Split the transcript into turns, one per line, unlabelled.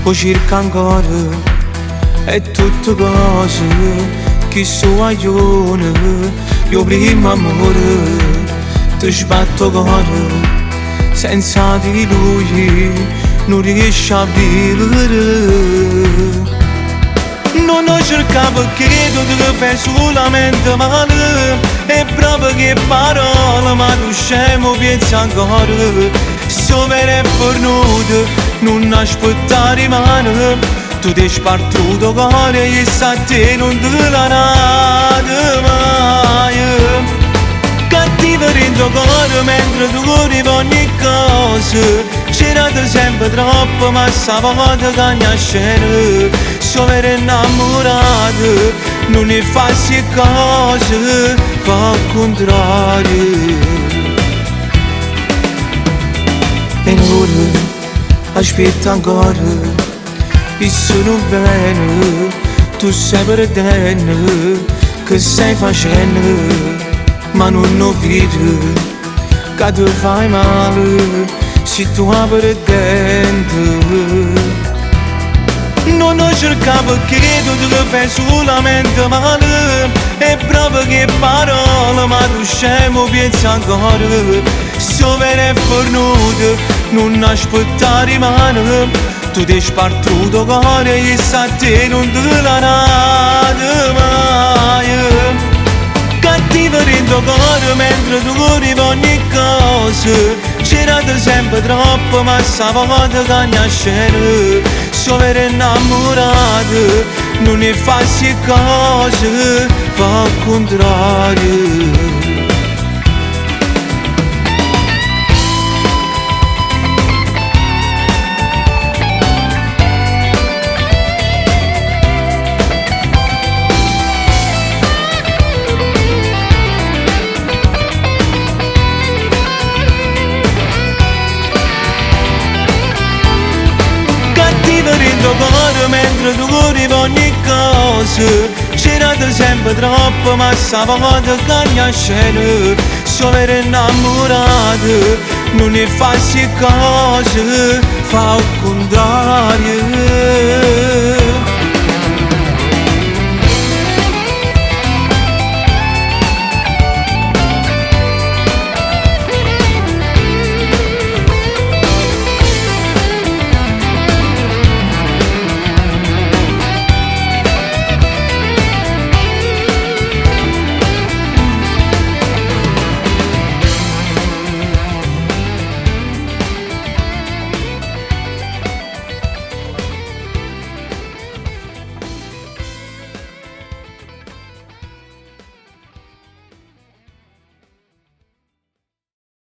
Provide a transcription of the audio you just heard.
o circa ancora è tutte cose che su aione io primo amore ti sbatto cuore senza di lui non riesci a vivere. Non ho cercato perché tu ti fai solamente male e proprio che parole ma tu scemo pensi ancora. So vero e fornuto non aspettare mano, tu ti spartuto cuore e sa te non te la rate mai. Cattivo rendo cuore mentre tu corri ogni cosa, c'era sempre troppo ma sapete che ogni scena. So vero innamorato non ne fa si cose, fa al contrario. E ora aspetta ancora, e sono bene, tu stai perdendo, che stai facendo, ma non lo vedi, che ti fai male, se tu vai perdendo. Non ho cercato perché tu ti fai solamente male e proprio che parole ma tu scemo pensi ancora. So vero e fornuto non aspettare mano, tu ti spartuto cuore e sa te non te la rate mai. Cattivo rendo cuore mentre tu corri ogni cosa, c'era sempre troppo ma sapete che ogni scena. So vero innamorato non ne fa si cose, fa al contrario. Cuore mentre tu corri ogni cosa, c'era sempre troppo ma sapete che ogni scena. So vero innamorato non ne fa si cose, fa al contrario.